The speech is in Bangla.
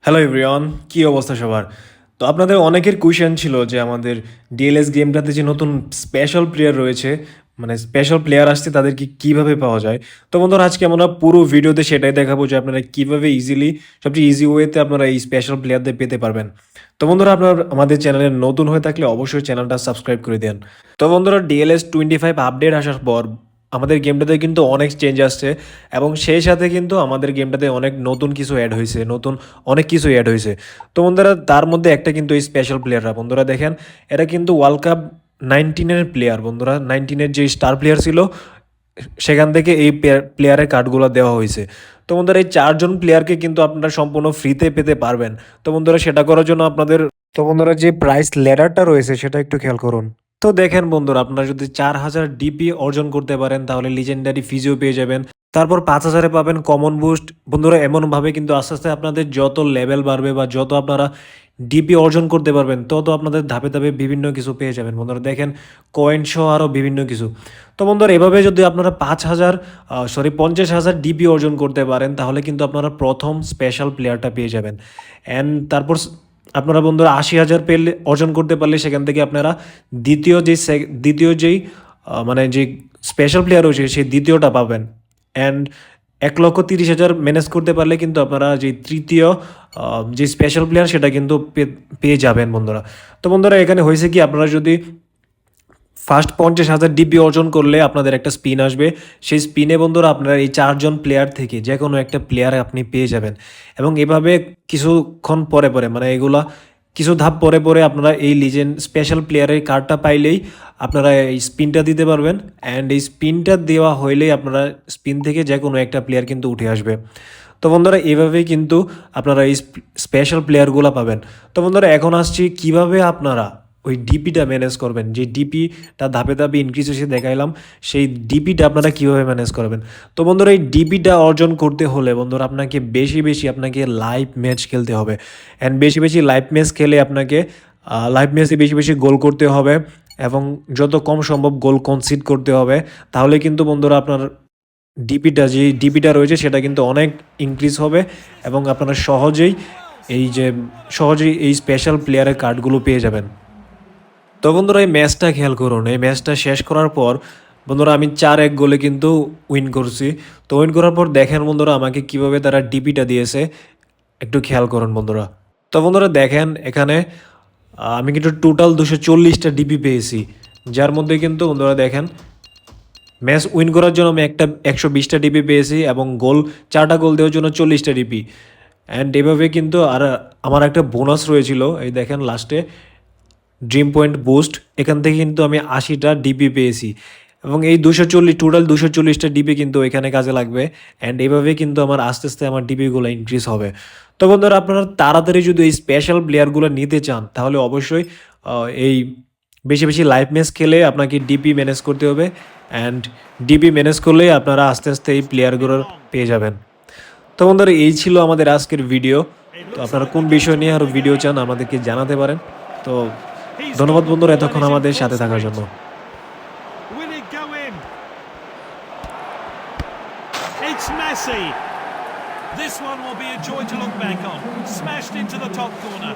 হ্যালো এভরিওয়ান, কী অবস্থা সবার? তো আপনাদের অনেকের কোয়েশ্চেন ছিল যে আমাদের ডিএলএস গেমটাতে যে নতুন স্পেশাল প্লেয়ার রয়েছে, মানে স্পেশাল প্লেয়ার আসছে তাদেরকে কীভাবে পাওয়া যায়। তো বন্ধুরা আজকে আমরা পুরো ভিডিওতে সেটাই দেখাবো যে আপনারা কীভাবে ইজিলি, সবচেয়ে ইজি ওয়েতে আপনারা এই স্পেশাল প্লেয়ারদের পেতে পারবেন। তো বন্ধুরা আপনার আমাদের চ্যানেলে নতুন হয়ে থাকলে অবশ্যই চ্যানেলটা সাবস্ক্রাইব করে দেন। তো বন্ধুরা ডিএলএস 25 আপডেট আসার পর আমাদের গেমটাতে কিন্তু অনেক চেঞ্জ আসছে এবং সেই সাথে কিন্তু আমাদের গেমটাতে অনেক নতুন কিছু অ্যাড হয়েছে, নতুন অনেক কিছু অ্যাড হয়েছে। তো বন্ধুরা তার মধ্যে একটা কিন্তু এই স্পেশাল প্লেয়াররা, বন্ধুরা দেখেন এরা কিন্তু ওয়ার্ল্ড কাপ 19-এর প্লেয়ার। বন্ধুরা 19-এর যে স্টার প্লেয়ার ছিল সেখান থেকে এই প্লেয়ারের কার্ডগুলো দেওয়া হয়েছে। তো বন্ধুরা এই 4জন প্লেয়ারকে কিন্তু আপনারা সম্পূর্ণ ফ্রিতে পেতে পারবেন। তো বন্ধুরা সেটা করার জন্য আপনাদের, তো বন্ধুরা যে প্রাইস ল্যাডারটা রয়েছে সেটা একটু খেয়াল করুন। তো দেখেন বন্ধুরা, আপনারা যদি 4000 ডিপি অর্জন করতে পারেন তাহলে লিজেন্ডারি ফিজিও পেয়ে যাবেন। তারপর 5000-এ পাবেন কমন বুস্ট। বন্ধুরা এমনভাবে কিন্তু আস্তে আস্তে আপনাদের যত লেভেল বাড়বে বা যত আপনারা ডিপি অর্জন করতে পারবেন তত আপনাদের ধাপে ধাপে বিভিন্ন কিছু পেয়ে যাবেন। বন্ধুরা দেখেন কয়েন সহ আরও বিভিন্ন কিছু। তো বন্ধুরা এভাবে যদি আপনারা 50,000 ডিপি অর্জন করতে পারেন তাহলে কিন্তু আপনারা প্রথম স্পেশাল প্লেয়ারটা পেয়ে যাবেন। অ্যান্ড তারপর আপনারা বন্ধুরা 80,000 পেলে অর্জন করতে পারলে সেখান থেকে আপনারা দ্বিতীয় যেই মানে যে স্পেশাল প্লেয়ার রয়েছে সেই দ্বিতীয়টা পাবেন। অ্যান্ড 1,30,000 ম্যানেজ করতে পারলে কিন্তু আপনারা যে তৃতীয় যে স্পেশাল প্লেয়ার সেটা কিন্তু পেয়ে যাবেন বন্ধুরা। তো বন্ধুরা এখানে হয়েছে কি, আপনারা যদি ফার্স্ট 50,000 ডিপি অর্জন করলে আপনাদের একটা স্পিন আসবে। সেই স্পিনে বন্ধুরা আপনারা এই 4জন প্লেয়ার থেকে যে কোনো একটা প্লেয়ার আপনি পেয়ে যাবেন এবং এভাবে কিছুক্ষণ পরে পরে, মানে এগুলা কিছু ধাপ পরে পরে আপনারা এই লিজেন্ড স্পেশাল প্লেয়ারের কার্ডটা পাইলেই আপনারা এই স্পিনটা দিতে পারবেন। অ্যান্ড এই স্পিনটা দেওয়া হইলেই আপনারা স্পিন থেকে যে কোনো একটা প্লেয়ার কিন্তু উঠে আসবে। তো বন্ধুরা এভাবেই কিন্তু আপনারা এই স্পেশাল প্লেয়ারগুলো পাবেন। তো বন্ধুরা এখন আসছি কিভাবে আপনারা ওই ডিপিটা ম্যানেজ করবেন। যে ডিপিটা ধাপে ধাপে ইনক্রিজ হয়েছে দেখাইলাম, সেই ডিপিটা আপনারা কীভাবে ম্যানেজ করবেন। তো বন্ধুরা এই ডিপিটা অর্জন করতে হলে বন্ধুরা আপনাকে বেশি বেশি আপনাকে লাইভ ম্যাচ খেলতে হবে। অ্যান্ড বেশি বেশি লাইভ ম্যাচ খেলে আপনাকে লাইভ ম্যাচে বেশি বেশি গোল করতে হবে এবং যত কম সম্ভব গোল কনসিড করতে হবে। তাহলে কিন্তু বন্ধুরা আপনার ডিপিটা রয়েছে সেটা কিন্তু অনেক ইনক্রিজ হবে এবং আপনারা সহজেই এই স্পেশাল প্লেয়ারের কার্ডগুলো পেয়ে যাবেন। তো বন্ধুরা এই ম্যাচটা খেয়াল করুন, এই ম্যাচটা শেষ করার পর বন্ধুরা আমি 4-1 গোলে কিন্তু উইন করছি। তো উইন করার পর দেখেন বন্ধুরা আমাকে কিভাবে তারা ডিপিটা দিয়েছে, একটু খেয়াল করুন বন্ধুরা। তো বন্ধুরা দেখেন এখানে আমি কিন্তু টোটাল 240টা ডিপি পেয়েছি, যার মধ্যে কিন্তু বন্ধুরা দেখেন ম্যাচ উইন করার জন্য আমি 120টা ডিপি পেয়েছি এবং 4টা গোল দেওয়ার জন্য 40টা ডিপি। অ্যান্ড এভাবে কিন্তু আর আমার একটা বোনাস রয়েছিল, এই দেখেন লাস্টে ড্রিম পয়েন্ট বুস্ট, এখান থেকে কিন্তু আমি 80টা ডিপি পেয়েছি এবং এই টোটাল 240টা ডিপি কিন্তু এখানে কাজে লাগবে। অ্যান্ড এভাবে কিন্তু আমার আস্তে আস্তে আমার ডিপিগুলো ইনক্রিজ হবে। তো বন্ধুরা আপনারা তাড়াতাড়ি যদি এই স্পেশাল প্লেয়ারগুলো নিতে চান তাহলে অবশ্যই এই বেশি বেশি লাইভ ম্যাচ খেলে আপনাকে ডিপি ম্যানেজ করতে হবে। অ্যান্ড ডিপি ম্যানেজ করলে আপনারা আস্তে আস্তে এই প্লেয়ারগুলো পেয়ে যাবেন। তো বন্ধুরা এই ছিল আমাদের আজকের ভিডিও। তো আপনারা কোন বিষয় নিয়ে আরও ভিডিও চান আমাদেরকে জানাতে পারেন। তো ধন্যবাদ বন্ধুরা এতক্ষণ আমাদের সাথে থাকার জন্য। It's Messi. This one will be a joy to look back on. Smashed into the top corner.